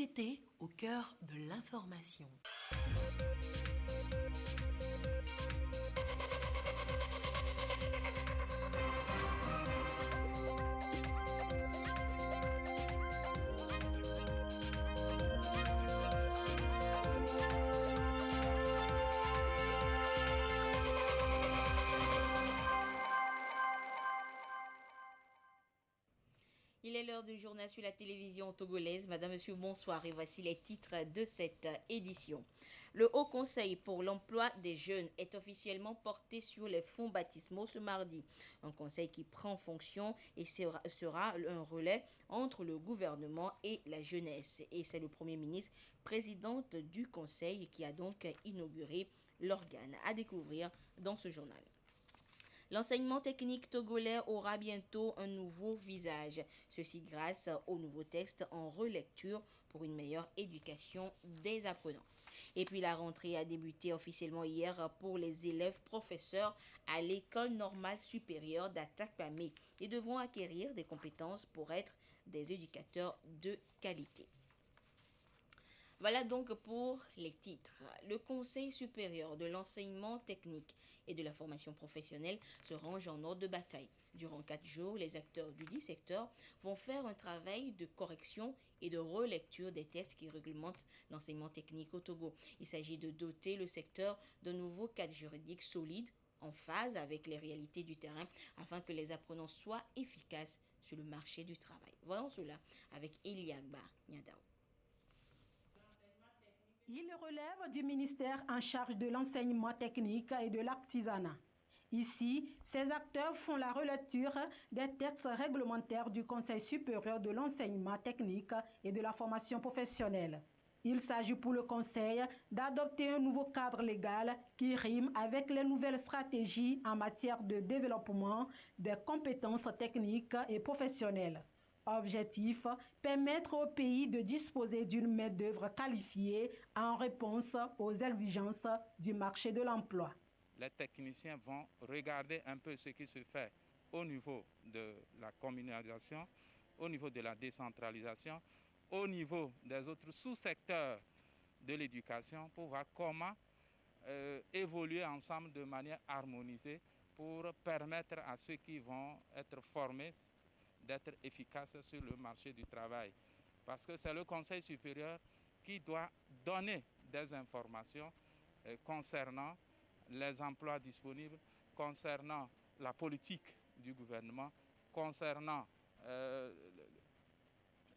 l'été au cœur de l'information. Il est l'heure du journal sur la télévision togolaise. Madame, Monsieur, bonsoir et voici les titres de cette édition. Le Haut Conseil pour l'emploi des jeunes est officiellement porté sur les fonds baptismaux ce mardi. Un conseil qui prend fonction et sera un relais entre le gouvernement et la jeunesse. Et c'est le Premier ministre, présidente du conseil, qui a donc inauguré l'organe. À découvrir dans ce journal. L'enseignement technique togolais aura bientôt un nouveau visage. Ceci grâce au nouveau texte en relecture pour une meilleure éducation des apprenants. Et puis la rentrée a débuté officiellement hier pour les élèves professeurs à l'école normale supérieure d'Atakpamé. Ils devront acquérir des compétences pour être des éducateurs de qualité. Voilà donc pour les titres. Le Conseil supérieur de l'enseignement technique et de la formation professionnelle se range en ordre de bataille. Durant 4 jours, les acteurs du dit secteur vont faire un travail de correction et de relecture des textes qui réglementent l'enseignement technique au Togo. Il s'agit de doter le secteur d'un nouveau cadre juridique solide en phase avec les réalités du terrain afin que les apprenants soient efficaces sur le marché du travail. Voyons cela avec Eliagba Nyadao. Il relève du ministère en charge de l'enseignement technique et de l'artisanat. Ici, ces acteurs font la relecture des textes réglementaires du Conseil supérieur de l'enseignement technique et de la formation professionnelle. Il s'agit pour le Conseil d'adopter un nouveau cadre légal qui rime avec les nouvelles stratégies en matière de développement des compétences techniques et professionnelles. Objectif, permettre au pays de disposer d'une main-d'œuvre qualifiée en réponse aux exigences du marché de l'emploi. Les techniciens vont regarder un peu ce qui se fait au niveau de la communalisation, au niveau de la décentralisation, au niveau des autres sous-secteurs de l'éducation pour voir comment évoluer ensemble de manière harmonisée pour permettre à ceux qui vont être formés d'être efficaces sur le marché du travail. Parce que c'est le Conseil supérieur qui doit donner des informations concernant les emplois disponibles, concernant la politique du gouvernement, concernant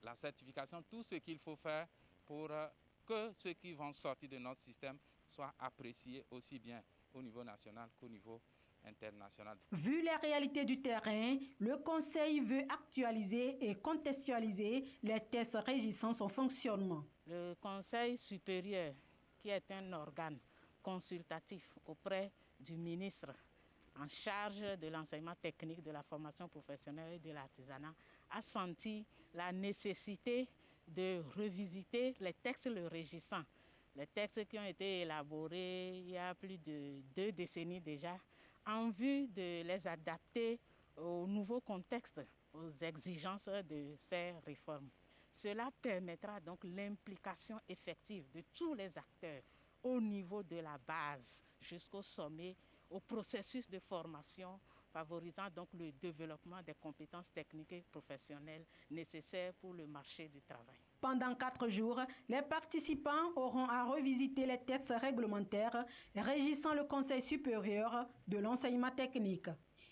la certification, tout ce qu'il faut faire pour que ceux qui vont sortir de notre système soient appréciés aussi bien au niveau national qu'au niveau international. Vu les réalités du terrain, le Conseil veut actualiser et contextualiser les tests régissant son fonctionnement. Le Conseil supérieur, qui est un organe consultatif auprès du ministre en charge de l'enseignement technique, de la formation professionnelle et de l'artisanat, a senti la nécessité de revisiter les textes le régissant. Les textes qui ont été élaborés il y a plus de 2 décennies déjà, en vue de les adapter au nouveau contexte, aux exigences de ces réformes. Cela permettra donc l'implication effective de tous les acteurs au niveau de la base jusqu'au sommet, au processus de formation, favorisant donc le développement des compétences techniques et professionnelles nécessaires pour le marché du travail. Pendant 4 jours, les participants auront à revisiter les textes réglementaires régissant le Conseil supérieur de l'enseignement technique.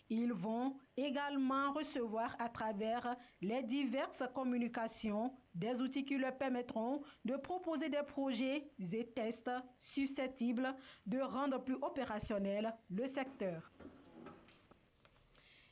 Ils vont également recevoir à travers les diverses communications des outils qui leur permettront de proposer des projets et tests susceptibles de rendre plus opérationnel le secteur.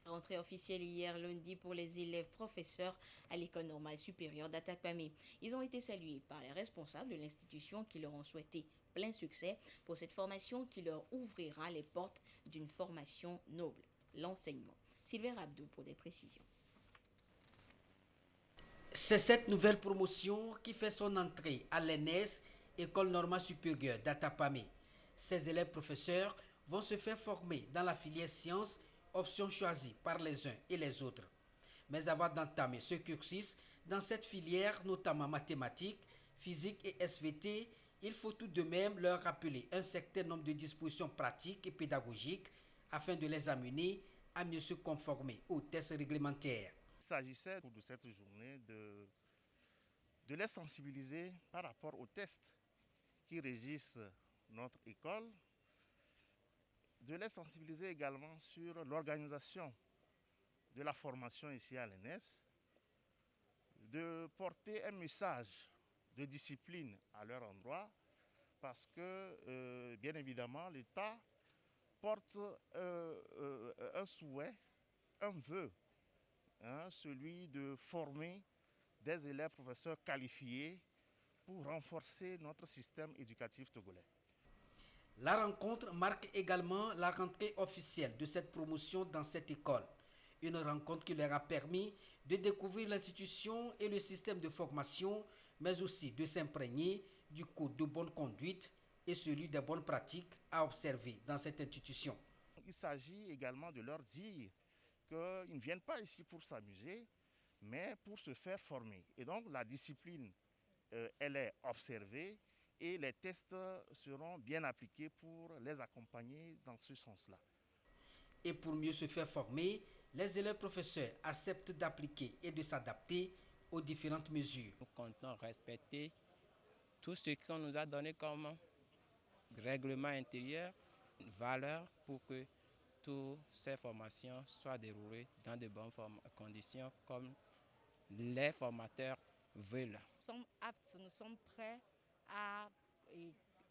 Rentrée officielle hier lundi pour les élèves professeurs à l'école normale supérieure d'Atakpamé. Ils ont été salués par les responsables de l'institution qui leur ont souhaité plein succès pour cette formation qui leur ouvrira les portes d'une formation noble, l'enseignement. Sylvain Abdou pour des précisions. C'est cette nouvelle promotion qui fait son entrée à l'ENES, École normale supérieure d'Atakpamé. Ces élèves professeurs vont se faire former dans la filière sciences, option choisie par les uns et les autres. Mais avant d'entamer ce cursus dans cette filière, notamment mathématiques, physique et SVT, il faut tout de même leur rappeler un certain nombre de dispositions pratiques et pédagogiques afin de les amener à mieux se conformer aux tests réglementaires. Il s'agissait de cette journée de les sensibiliser par rapport aux tests qui régissent notre école, de les sensibiliser également sur l'organisation de la formation ici à l'ENS, de porter un message de discipline à leur endroit, parce que, bien évidemment, l'État porte un souhait, un vœu, celui de former des élèves professeurs qualifiés pour renforcer notre système éducatif togolais. La rencontre marque également la rentrée officielle de cette promotion dans cette école. Une rencontre qui leur a permis de découvrir l'institution et le système de formation, mais aussi de s'imprégner du code de bonne conduite et celui des bonnes pratiques à observer dans cette institution. Il s'agit également de leur dire qu'ils ne viennent pas ici pour s'amuser, mais pour se faire former. Et donc la discipline, elle est observée et les tests seront bien appliqués pour les accompagner dans ce sens-là. Et pour mieux se faire former, les élèves professeurs acceptent d'appliquer et de s'adapter aux différentes mesures. Nous comptons respecter tout ce qu'on nous a donné comme règlement intérieur, valeur pour que toutes ces formations soient déroulées dans de bonnes conditions comme les formateurs veulent. Nous sommes aptes, nous sommes prêts à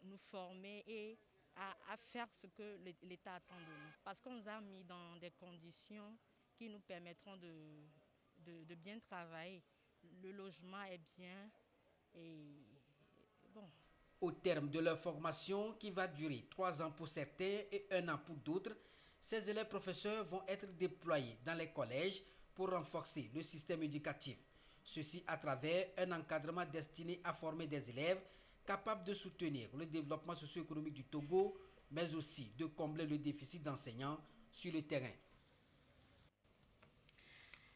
nous former et à faire ce que l'État attend de nous. Parce qu'on nous a mis dans des conditions qui nous permettront de bien travailler. Le logement est bien et bon. Au terme de leur formation, qui va durer 3 ans pour certains et 1 an pour d'autres, ces élèves professeurs vont être déployés dans les collèges pour renforcer le système éducatif. Ceci à travers un encadrement destiné à former des élèves capables de soutenir le développement socio-économique du Togo, mais aussi de combler le déficit d'enseignants sur le terrain.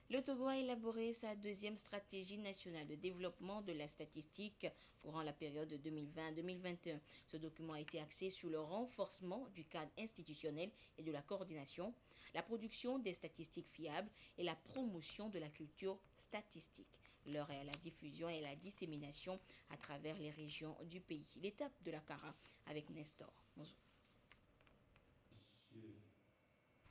Le Togo a élaboré sa deuxième stratégie nationale de développement de la statistique pour la période 2020-2021. Ce document a été axé sur le renforcement du cadre institutionnel et de la coordination, la production des statistiques fiables et la promotion de la culture statistique. L'heure est à la diffusion et à la dissémination à travers les régions du pays. L'étape de la CARA avec Nestor. Bonjour.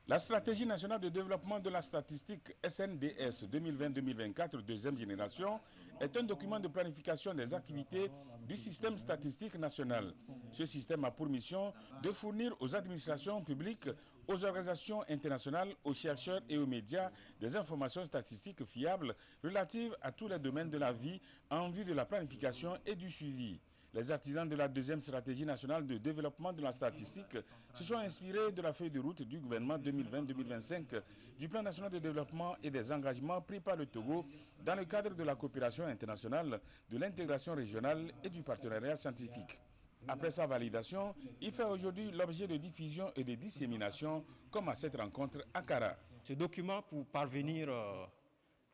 La stratégie nationale de développement de la statistique SNDS 2020-2024 deuxième génération est un document de planification des activités du système statistique national. Ce système a pour mission de fournir aux administrations publiques, aux organisations internationales, aux chercheurs et aux médias des informations statistiques fiables relatives à tous les domaines de la vie en vue de la planification et du suivi. Les artisans de la deuxième stratégie nationale de développement de la statistique se sont inspirés de la feuille de route du gouvernement 2020-2025, du plan national de développement et des engagements pris par le Togo dans le cadre de la coopération internationale, de l'intégration régionale et du partenariat scientifique. Après sa validation, il fait aujourd'hui l'objet de diffusion et de dissémination, comme à cette rencontre à Kara. Ce document, pour parvenir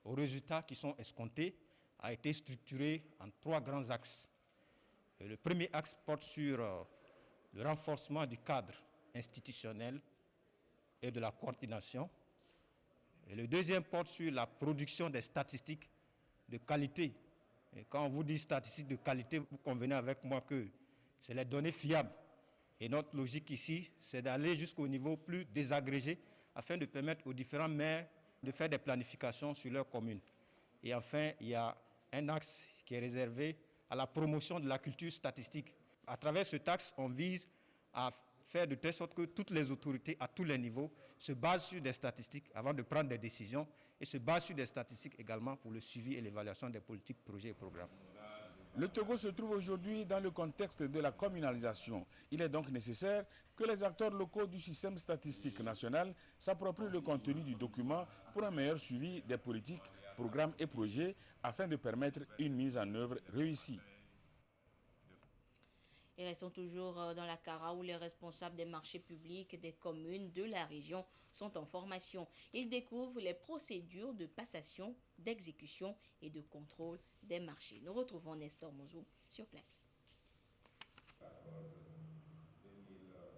aux résultats qui sont escomptés, a été structuré en 3 grands axes. Le premier axe porte sur le renforcement du cadre institutionnel et de la coordination. Et le deuxième porte sur la production des statistiques de qualité. Et quand on vous dit statistiques de qualité, vous convenez avec moi que c'est les données fiables. Et notre logique ici, c'est d'aller jusqu'au niveau plus désagrégé afin de permettre aux différents maires de faire des planifications sur leurs communes. Et enfin, il y a un axe qui est réservé à la promotion de la culture statistique. À travers ce axe, on vise à faire de telle sorte que toutes les autorités à tous les niveaux se basent sur des statistiques avant de prendre des décisions et se basent sur des statistiques également pour le suivi et l'évaluation des politiques, projets et programmes. Le Togo se trouve aujourd'hui dans le contexte de la communalisation. Il est donc nécessaire que les acteurs locaux du système statistique national s'approprient le contenu du document pour un meilleur suivi des politiques, programmes et projets afin de permettre une mise en œuvre réussie. Et restons toujours dans la Kara où les responsables des marchés publics des communes de la région sont en formation. Ils découvrent les procédures de passation, d'exécution et de contrôle des marchés. Nous retrouvons Nestor Mouzou sur place.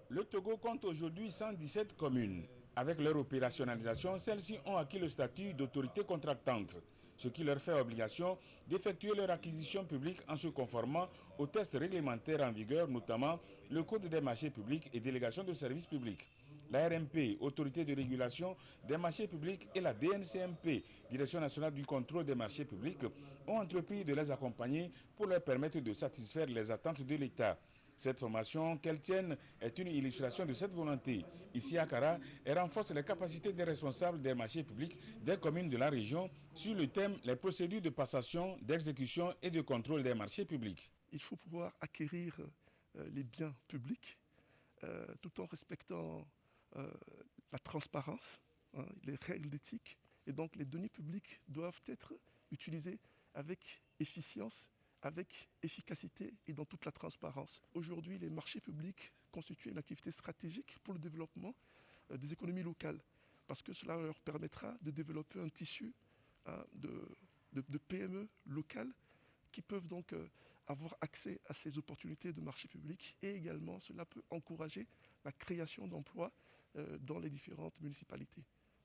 Le Togo compte aujourd'hui 117 communes. Avec leur opérationnalisation, celles-ci ont acquis le statut d'autorité contractante, ce qui leur fait obligation d'effectuer leur acquisition publique en se conformant aux tests réglementaires en vigueur, notamment le Code des marchés publics et délégation de services publics. La RMP, Autorité de régulation des marchés publics, et la DNCMP, Direction nationale du contrôle des marchés publics, ont entrepris de les accompagner pour leur permettre de satisfaire les attentes de l'État. Cette formation, qu'elle tienne, est une illustration de cette volonté. Ici à Kara, elle renforce les capacités des responsables des marchés publics des communes de la région sur le thème « Les procédures de passation, d'exécution et de contrôle des marchés publics ». Il faut pouvoir acquérir les biens publics tout en respectant la transparence, les règles d'éthique. Et donc les deniers publics doivent être utilisés avec efficience, avec efficacité et dans toute la transparence. Aujourd'hui, les marchés publics constituent une activité stratégique pour le développement des économies locales, parce que cela leur permettra de développer un tissu de PME locales qui peuvent donc avoir accès à ces opportunités de marché public, et également cela peut encourager la création d'emplois dans les différentes municipalités.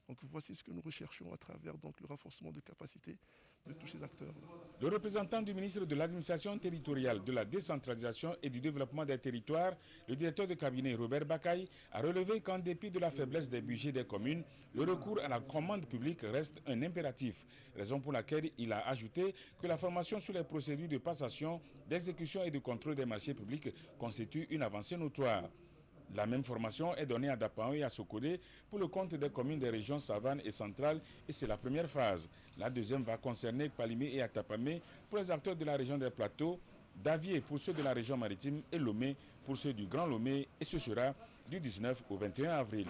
Donc voici ce que nous recherchons à travers le renforcement de capacités de tous ces acteurs. Le représentant du ministre de l'Administration territoriale, de la décentralisation et du développement des territoires, le directeur de cabinet Robert Bakaï, a relevé qu'en dépit de la faiblesse des budgets des communes, le recours à la commande publique reste un impératif. Raison pour laquelle il a ajouté que la formation sur les procédures de passation, d'exécution et de contrôle des marchés publics constitue une avancée notoire. La même formation est donnée à Dapaon et à Sokodé pour le compte des communes des régions Savane et Centrale, et c'est la première phase. La deuxième va concerner Palimé et Atapamé pour les acteurs de la région des Plateaux, Davier pour ceux de la région maritime et Lomé pour ceux du Grand Lomé, et ce sera du 19 au 21 avril.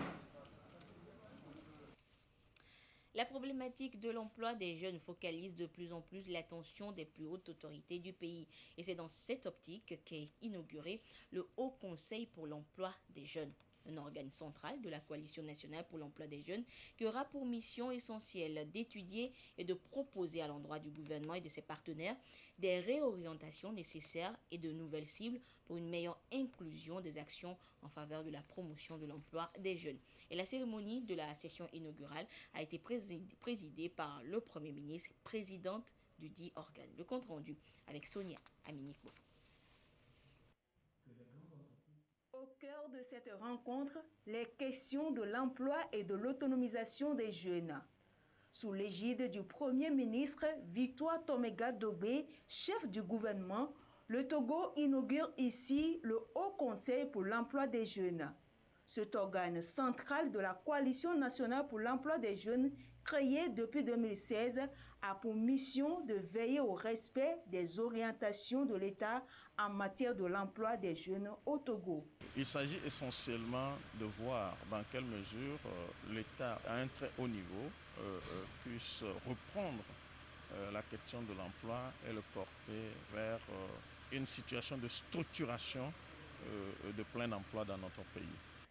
La problématique de l'emploi des jeunes focalise de plus en plus l'attention des plus hautes autorités du pays. Et c'est dans cette optique qu'est inauguré le Haut Conseil pour l'emploi des jeunes, un organe central de la Coalition nationale pour l'emploi des jeunes qui aura pour mission essentielle d'étudier et de proposer à l'endroit du gouvernement et de ses partenaires des réorientations nécessaires et de nouvelles cibles pour une meilleure inclusion des actions en faveur de la promotion de l'emploi des jeunes. Et la cérémonie de la session inaugurale a été présidée par le Premier ministre, présidente du dit organe. Le compte rendu avec Sonia Aminiko. Au cœur de cette rencontre, les questions de l'emploi et de l'autonomisation des jeunes. Sous l'égide du Premier ministre Victoire Tomega Dobé, chef du gouvernement, le Togo inaugure ici le Haut Conseil pour l'emploi des jeunes. Cet organe central de la Coalition nationale pour l'emploi des jeunes, créé depuis 2016, a pour mission de veiller au respect des orientations de l'État en matière de l'emploi des jeunes au Togo. Il s'agit essentiellement de voir dans quelle mesure l'État à un très haut niveau puisse reprendre la question de l'emploi et le porter vers une situation de structuration de plein emploi dans notre pays.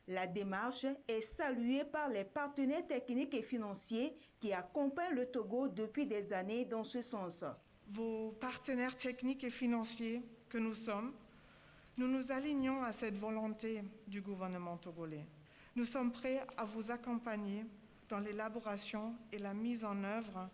La démarche est saluée par les partenaires techniques et financiers qui accompagnent le Togo depuis des années dans ce sens. Vos partenaires techniques et financiers que nous sommes, nous nous alignons à cette volonté du gouvernement togolais. Nous sommes prêts à vous accompagner dans l'élaboration et la mise en œuvre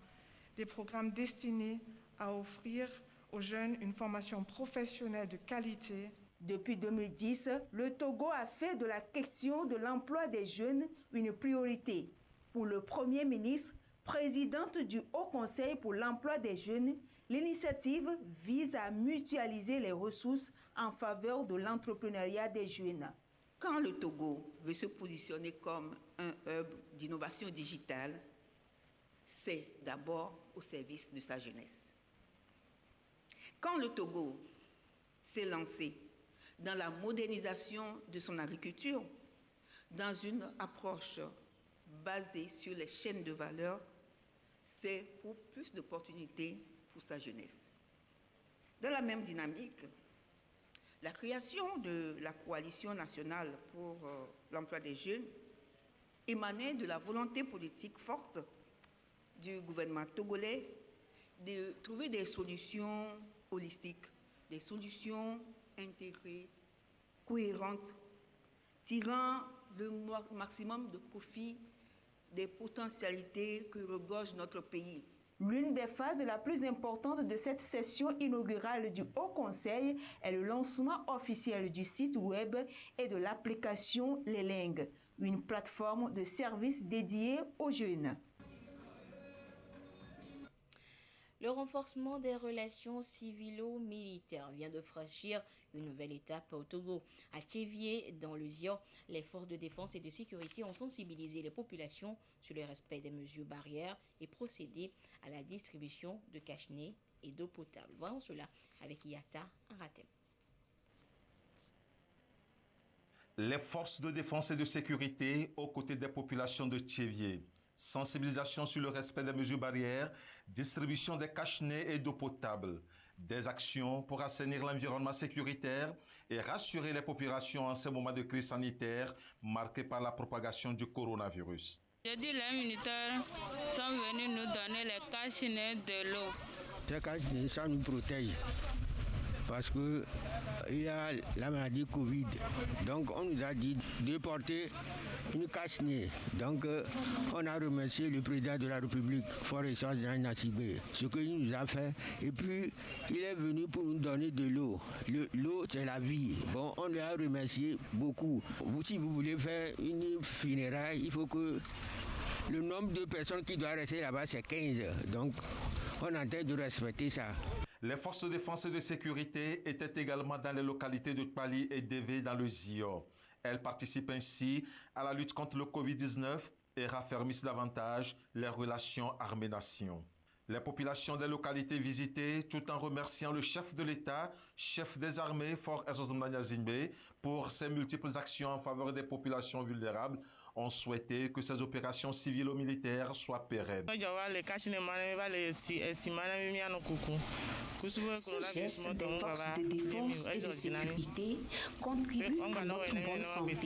des programmes destinés à offrir aux jeunes une formation professionnelle de qualité. Depuis 2010, le Togo a fait de la question de l'emploi des jeunes une priorité. Pour le Premier ministre, présidente du Haut Conseil pour l'emploi des jeunes, l'initiative vise à mutualiser les ressources en faveur de l'entrepreneuriat des jeunes. Quand le Togo veut se positionner comme un hub d'innovation digitale, c'est d'abord au service de sa jeunesse. Quand le Togo s'est lancé dans la modernisation de son agriculture, dans une approche basée sur les chaînes de valeur, c'est pour plus d'opportunités pour sa jeunesse. Dans la même dynamique, La création de la coalition nationale pour l'emploi des jeunes émanait de la volonté politique forte du gouvernement togolais de trouver des solutions holistiques, des solutions intégrées, cohérentes, tirant le maximum de profit des potentialités que regorge notre pays. L'une des phases la plus importante de cette session inaugurale du Haut Conseil est le lancement officiel du site web et de l'application Leling, une plateforme de services dédiée aux jeunes. Le renforcement des relations civilo-militaires vient de franchir une nouvelle étape au Togo. À Tchévié, dans le Zion, les forces de défense et de sécurité ont sensibilisé les populations sur le respect des mesures barrières et procédé à la distribution de cache-nez et d'eau potable. Voyons cela avec Yata Aratem. Les forces de défense et de sécurité aux côtés des populations de Tchévié. Sensibilisation sur le respect des mesures barrières, distribution des cache-nez et d'eau potable, des actions pour assainir l'environnement sécuritaire et rassurer les populations en ces moments de crise sanitaire marqués par la propagation du coronavirus. Jeudi, les militaires sont venus nous donner les cache-nez de l'eau. Ces cache-nez, ça nous protège parce qu'il y a la maladie Covid. Donc on nous a dit de porter une cache-nez. Donc on a remercié le président de la République, Forest Nassibé, ce qu'il nous a fait. Et puis il est venu pour nous donner de l'eau. L'eau, c'est la vie. Bon, on lui a remercié beaucoup. Si vous voulez faire une funéraille, il faut que le nombre de personnes qui doivent rester là-bas, c'est 15. Donc on a intérêt de respecter ça. Les forces de défense et de sécurité étaient également dans les localités de Kpali et d'Évé dans le Zio. Elles participent ainsi à la lutte contre le Covid-19 et raffermissent davantage les relations armées-nation. Les populations des localités visitées, tout en remerciant le chef de l'État, chef des armées, Fort Ezozumnanya Zingbe, pour ses multiples actions en faveur des populations vulnérables, ont souhaité que ces opérations civiles-militaires soient pérennes. Ce geste des forces de défense et de sécurité contribue à notre bonne santé.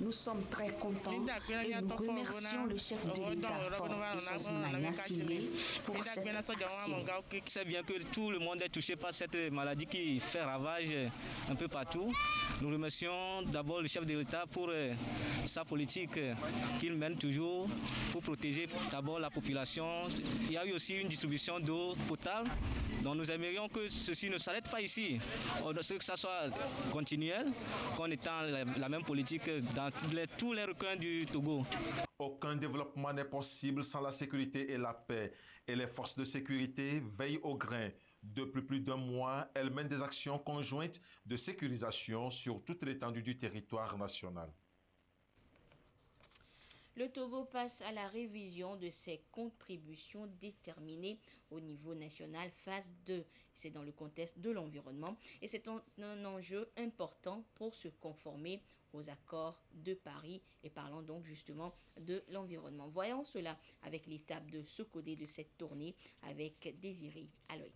Nous sommes très contents et nous remercions le chef de l'État, Fort Ezozumnanya Zingbe, pour cette action. C'est bien que tout le monde est touché par cette maladie qui fait ravage un peu partout. Nous remercions d'abord le chef de l'État pour sa politique qu'il mène toujours pour protéger d'abord la population. Il y a eu aussi une distribution d'eau potable, donc nous aimerions que ceci ne s'arrête pas ici, que ça soit continuel, qu'on étend la même politique dans tous les recoins du Togo. Aucun développement n'est possible sans la sécurité et la paix, et les forces de sécurité veillent au grain. Depuis plus d'un mois, elles mènent des actions conjointes de sécurisation sur toute l'étendue du territoire national. Le Togo passe à la révision de ses contributions déterminées au niveau national phase 2. C'est dans le contexte de l'environnement et c'est un enjeu important pour se conformer aux accords de Paris et parlons donc justement de l'environnement. Voyons cela avec l'étape de Sokodé de cette tournée avec Désiré Aloy.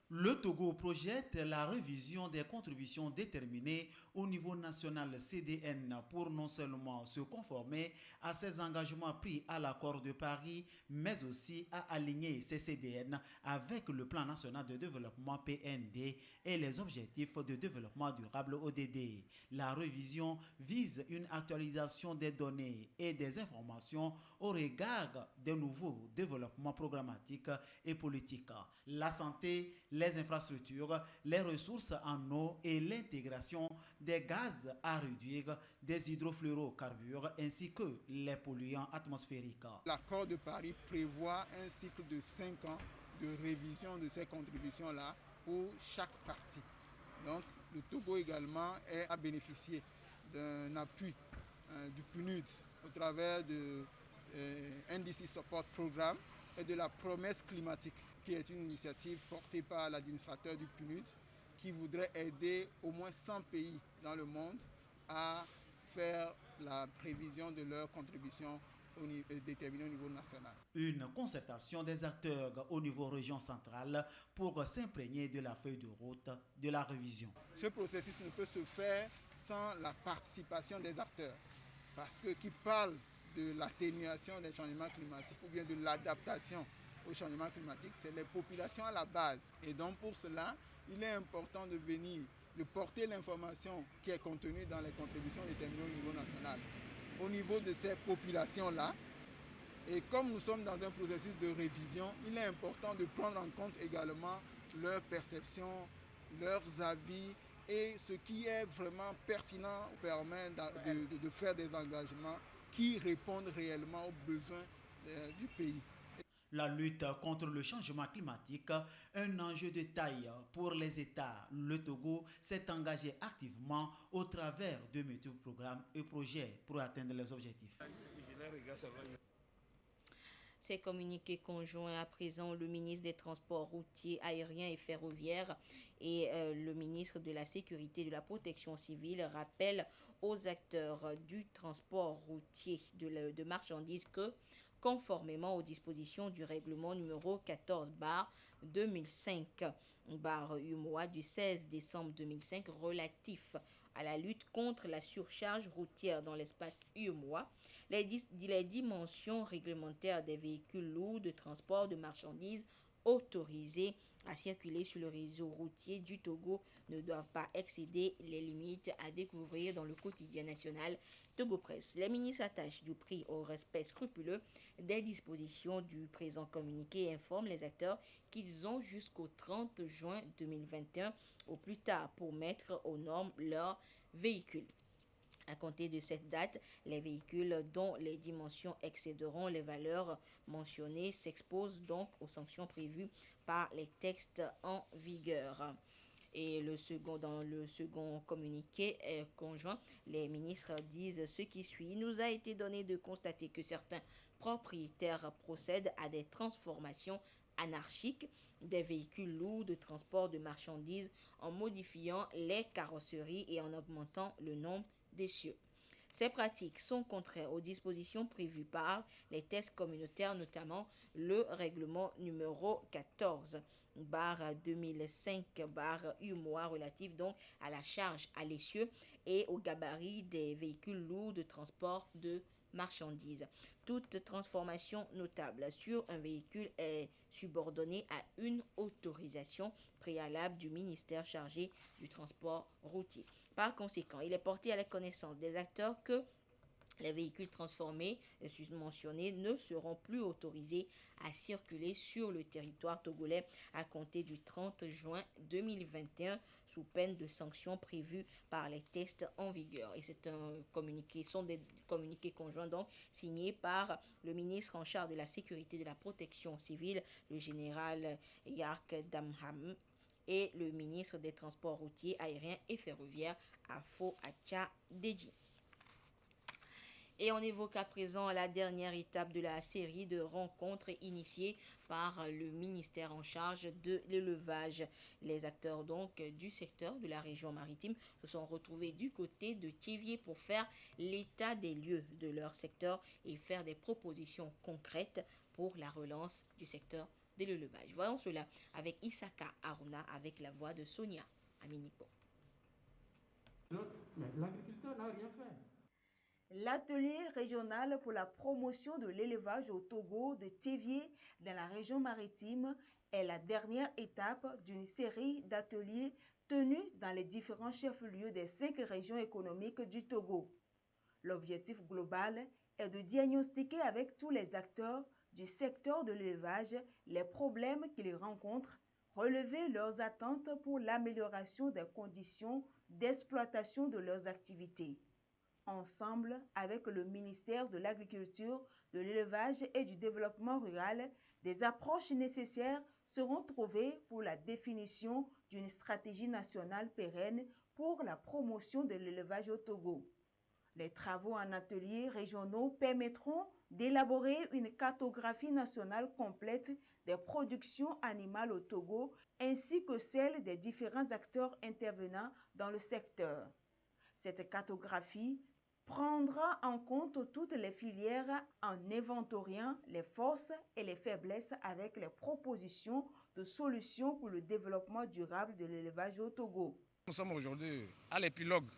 Le Togo projette la révision des contributions déterminées au niveau national CDN pour non seulement se conformer à ses engagements pris à l'accord de Paris, mais aussi à aligner ces CDN avec le plan national de développement PND et les objectifs de développement durable ODD. La révision vise une actualisation des données et des informations au regard des nouveaux développements programmatiques et politiques. La santé, les infrastructures, les ressources en eau et l'intégration des gaz à réduire, des hydrofluorocarbures ainsi que les polluants atmosphériques. L'accord de Paris prévoit un cycle de 5 ans de révision de ces contributions-là pour chaque partie. Donc le Togo également a bénéficié d'un appui du PNUD au travers de NDC Support Programme et de la promesse climatique, qui est une initiative portée par l'administrateur du PNUD qui voudrait aider au moins 100 pays dans le monde à faire la prévision de leur contribution déterminés au niveau national. Une concertation des acteurs au niveau région centrale pour s'imprégner de la feuille de route de la révision. Ce processus ne peut se faire sans la participation des acteurs, parce que qui parle de l'atténuation des changements climatiques ou bien de l'adaptation au changement climatique, c'est les populations à la base. Et donc pour cela, il est important de porter l'information qui est contenue dans les contributions déterminées au niveau national, au niveau de ces populations-là. Et comme nous sommes dans un processus de révision, il est important de prendre en compte également leurs perceptions, leurs avis et ce qui est vraiment pertinent permet de faire des engagements qui répondent réellement aux besoins du pays. La lutte contre le changement climatique, un enjeu de taille pour les États. Le Togo s'est engagé activement au travers de multiples programmes et projets pour atteindre les objectifs. Ces communiqués conjoints à présent, le ministre des Transports routiers, aériens et ferroviaires et le ministre de la Sécurité et de la Protection civile rappellent aux acteurs du transport routier de marchandises que, conformément aux dispositions du règlement numéro 14/2005/UMOA du 16 décembre 2005 relatif à la lutte contre la surcharge routière dans l'espace UMOA, les dimensions réglementaires des véhicules lourds de transport de marchandises autorisés à circuler sur le réseau routier du Togo ne doivent pas excéder les limites à découvrir dans le quotidien national Togo Presse. Les ministres s'attachent du prix au respect scrupuleux des dispositions du présent communiqué et informent les acteurs qu'ils ont jusqu'au 30 juin 2021 au plus tard pour mettre aux normes leurs véhicules. À compter de cette date, les véhicules dont les dimensions excéderont les valeurs mentionnées s'exposent donc aux sanctions prévues par les textes en vigueur. Et dans le second communiqué conjoint, les ministres disent ce qui suit. Il nous a été donné de constater que certains propriétaires procèdent à des transformations anarchiques des véhicules lourds de transport de marchandises en modifiant les carrosseries et en augmentant le nombre d'essieux. Ces pratiques sont contraires aux dispositions prévues par les tests communautaires, notamment le règlement numéro 14/2005/UMOA relatif donc à la charge à l'essieu et au gabarit des véhicules lourds de transport de marchandises. Toute transformation notable sur un véhicule est subordonnée à une autorisation préalable du ministère chargé du transport routier. Par conséquent, il est porté à la connaissance des acteurs que les véhicules transformés mentionnés ne seront plus autorisés à circuler sur le territoire togolais à compter du 30 juin 2021 sous peine de sanctions prévues par les textes en vigueur. Et c'est sont des communiqués conjoints donc signés par le ministre en charge de la sécurité et de la protection civile, le général Yark Damham, et le ministre des Transports routiers, aériens et ferroviaires, Afo Acha Deji. Et on évoque à présent la dernière étape de la série de rencontres initiées par le ministère en charge de l'élevage. Les acteurs donc du secteur de la région maritime se sont retrouvés du côté de Thiévié pour faire l'état des lieux de leur secteur et faire des propositions concrètes pour la relance du secteur de l'élevage. Voyons cela avec Isaka Aruna avec la voix de Sonia Aminipo. L'agriculteur n'a rien fait. L'atelier régional pour la promotion de l'élevage au Togo de Thiévié dans la région maritime est la dernière étape d'une série d'ateliers tenus dans les différents chefs-lieux des 5 régions économiques du Togo. L'objectif global est de diagnostiquer avec tous les acteurs du secteur de l'élevage les problèmes qu'ils rencontrent, relever leurs attentes pour l'amélioration des conditions d'exploitation de leurs activités. Ensemble avec le ministère de l'Agriculture, de l'Élevage et du Développement rural, des approches nécessaires seront trouvées pour la définition d'une stratégie nationale pérenne pour la promotion de l'élevage au Togo. Les travaux en ateliers régionaux permettront d'élaborer une cartographie nationale complète des productions animales au Togo ainsi que celle des différents acteurs intervenant dans le secteur. Cette cartographie prendra en compte toutes les filières en inventoriant les forces et les faiblesses avec les propositions de solutions pour le développement durable de l'élevage au Togo. Nous sommes aujourd'hui à l'épilogue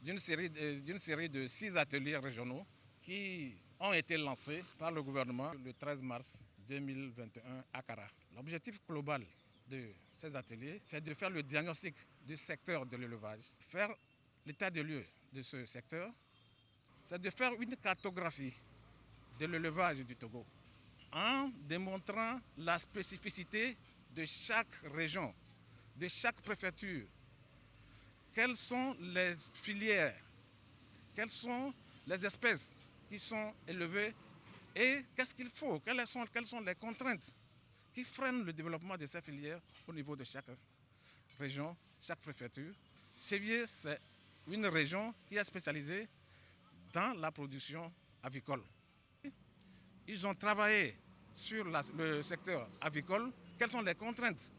d'une série de 6 ateliers régionaux qui ont été lancés par le gouvernement le 13 mars 2021 à Kara. L'objectif global de ces ateliers, c'est de faire le diagnostic du secteur de l'élevage, faire l'état des lieux de ce secteur, c'est de faire une cartographie de l'élevage du Togo en démontrant la spécificité de chaque région, de chaque préfecture. Quelles sont les filières, quelles sont les espèces qui sont élevées et qu'est-ce qu'il faut, quelles sont les contraintes qui freinent le développement de ces filières au niveau de chaque région, chaque préfecture. Sévier, c'est une région qui est spécialisée dans la production avicole. Ils ont travaillé sur le secteur avicole. Quelles sont les contraintes?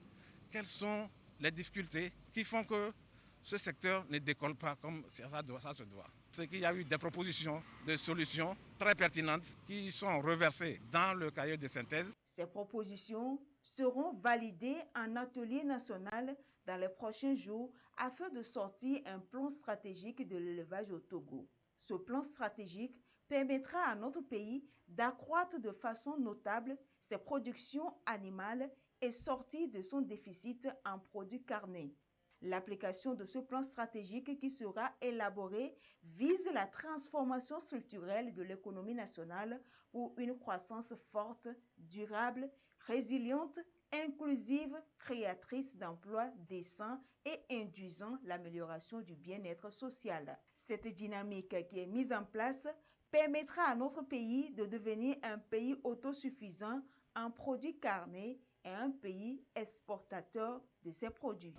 Quelles sont les difficultés qui font que ce secteur ne décolle pas comme ça se doit? C'est qu'il y a eu des propositions de solutions très pertinentes qui sont reversées dans le cahier de synthèse. Ces propositions seront validées en atelier national dans les prochains jours afin de sortir un plan stratégique de l'élevage au Togo. Ce plan stratégique permettra à notre pays d'accroître de façon notable ses productions animales et sortir de son déficit en produits carnés. L'application de ce plan stratégique qui sera élaboré vise la transformation structurelle de l'économie nationale pour une croissance forte, durable, résiliente, inclusive, créatrice d'emplois décents et induisant l'amélioration du bien-être social. Cette dynamique qui est mise en place permettra à notre pays de devenir un pays autosuffisant en produits carnés et un pays exportateur de ces produits.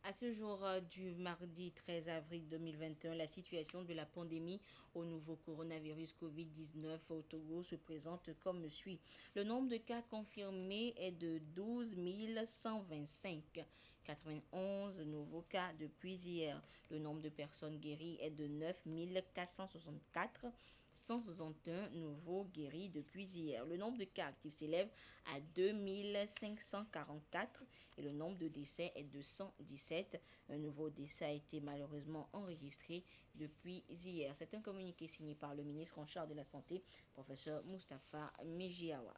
À ce jour du mardi 13 avril 2021, la situation de la pandémie au nouveau coronavirus Covid-19 au Togo se présente comme suit. Le nombre de cas confirmés est de 12 125. 91 nouveaux cas depuis hier. Le nombre de personnes guéries est de 9 464. 161 nouveaux guéris depuis hier. Le nombre de cas actifs s'élève à 2544 et le nombre de décès est de 117. Un nouveau décès a été malheureusement enregistré depuis hier. C'est un communiqué signé par le ministre en charge de la Santé, professeur Moustapha Mejiawa.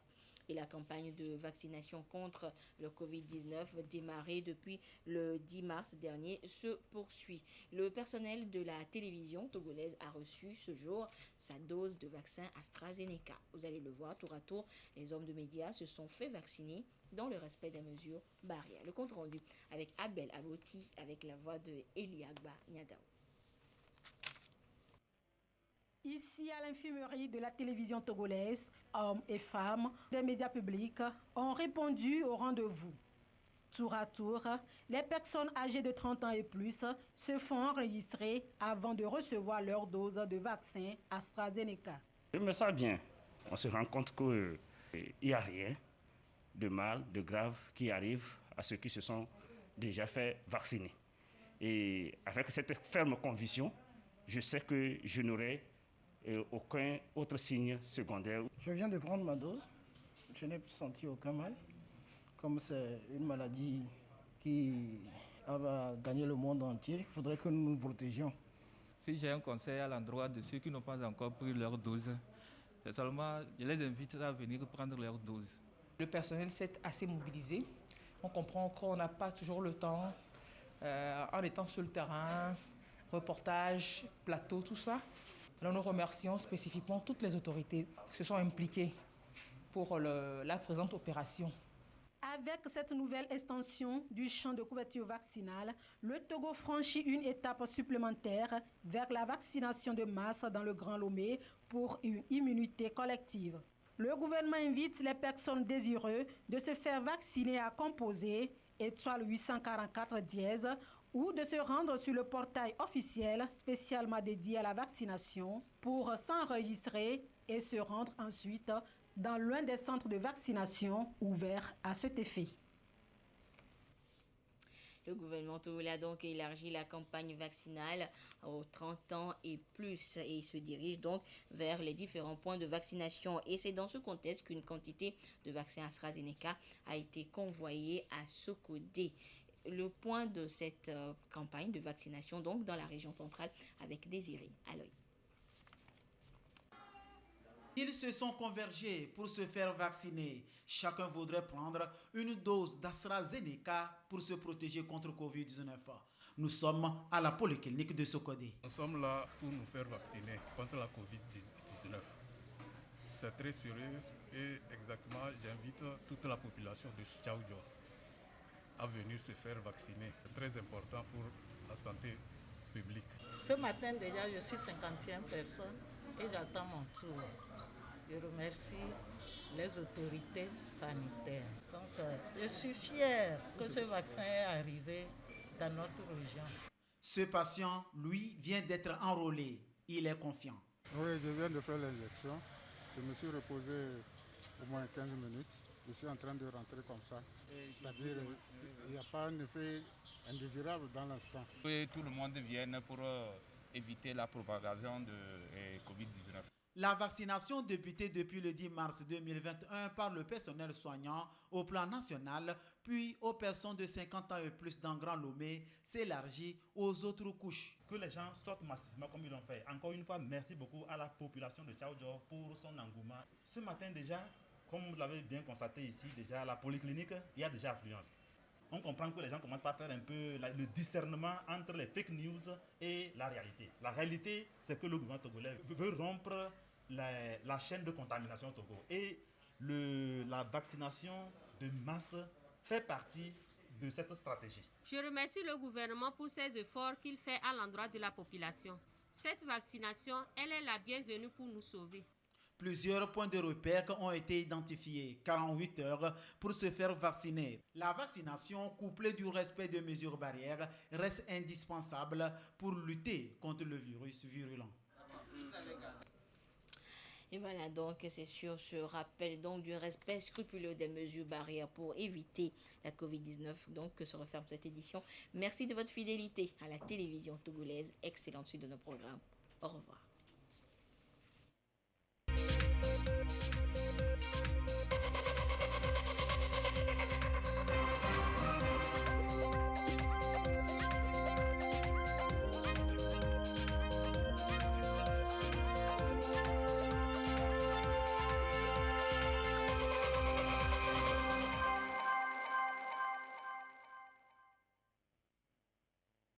Et la campagne de vaccination contre le Covid-19 démarrée depuis le 10 mars dernier se poursuit. Le personnel de la télévision togolaise a reçu ce jour sa dose de vaccin AstraZeneca. Vous allez le voir, tour à tour, les hommes de médias se sont fait vacciner dans le respect des mesures barrières. Le compte rendu avec Abel Aboti avec la voix de Eliagba Nyadao. Ici, à l'infirmerie de la télévision togolaise, hommes et femmes des médias publics ont répondu au rendez-vous. Tour à tour, les personnes âgées de 30 ans et plus se font enregistrer avant de recevoir leur dose de vaccin AstraZeneca. Je me sens bien. On se rend compte qu'il n'y a rien de mal, de grave qui arrive à ceux qui se sont déjà fait vacciner. Et avec cette ferme conviction, je sais que je n'aurai aucun autre signe secondaire. Je viens de prendre ma dose. Je n'ai senti aucun mal. Comme c'est une maladie qui va gagner le monde entier, il faudrait que nous nous protégions. Si j'ai un conseil à l'endroit de ceux qui n'ont pas encore pris leur dose, c'est seulement, je les invite à venir prendre leur dose. Le personnel s'est assez mobilisé. On comprend qu'on n'a pas toujours le temps, en étant sur le terrain, reportage, plateau, tout ça. Alors nous remercions spécifiquement toutes les autorités qui se sont impliquées pour la présente opération. Avec cette nouvelle extension du champ de couverture vaccinale, le Togo franchit une étape supplémentaire vers la vaccination de masse dans le Grand Lomé pour une immunité collective. Le gouvernement invite les personnes désireuses de se faire vacciner à composer étoile 844 dièse ou de se rendre sur le portail officiel spécialement dédié à la vaccination pour s'enregistrer et se rendre ensuite dans l'un des centres de vaccination ouverts à cet effet. Le gouvernement togolais a donc élargi la campagne vaccinale aux 30 ans et plus et se dirige donc vers les différents points de vaccination. Et c'est dans ce contexte qu'une quantité de vaccins AstraZeneca a été convoyée à Sokodé. Le point de cette campagne de vaccination donc dans la région centrale avec Désiré Aloy. Ils se sont convergés pour se faire vacciner. Chacun voudrait prendre une dose d'AstraZeneca pour se protéger contre Covid-19. Nous sommes à la polyclinique de Sokodé. Nous sommes là pour nous faire vacciner contre la Covid-19. C'est très sérieux et exactement, j'invite toute la population de Tchaoudjo à venir se faire vacciner. C'est très important pour la santé publique. Ce matin déjà, je suis 50e personne et j'attends mon tour. Je remercie les autorités sanitaires. Donc, je suis fière que ce vaccin est arrivé dans notre région. Ce patient, lui, vient d'être enrôlé. Il est confiant. Oui, je viens de faire l'injection. Je me suis reposé au moins 15 minutes. Je suis en train de rentrer comme ça. C'est-à-dire il n'y a pas un effet indésirable dans l'instant. Oui, tout le monde vient pour éviter la propagation de Covid-19. La vaccination débutée depuis le 10 mars 2021 par le personnel soignant au plan national, puis aux personnes de 50 ans et plus dans Grand Lomé, s'élargit aux autres couches. Que les gens sortent massivement comme ils l'ont fait. Encore une fois, merci beaucoup à la population de Tchaoudjo pour son engouement. Ce matin déjà, comme vous l'avez bien constaté ici, déjà à la polyclinique, il y a déjà affluence. On comprend que les gens commencent par faire un peu le discernement entre les fake news et la réalité. La réalité, c'est que le gouvernement togolais veut rompre la chaîne de contamination au Togo. Et la vaccination de masse fait partie de cette stratégie. Je remercie le gouvernement pour ses efforts qu'il fait à l'endroit de la population. Cette vaccination, elle est la bienvenue pour nous sauver. Plusieurs points de repère ont été identifiés. 48 heures pour se faire vacciner. La vaccination, couplée du respect des mesures barrières, reste indispensable pour lutter contre le virus virulent. Et voilà donc, c'est sur ce rappel donc du respect scrupuleux des mesures barrières pour éviter la Covid-19 donc que se referme cette édition. Merci de votre fidélité à la télévision togolaise. Excellente suite de nos programmes. Au revoir.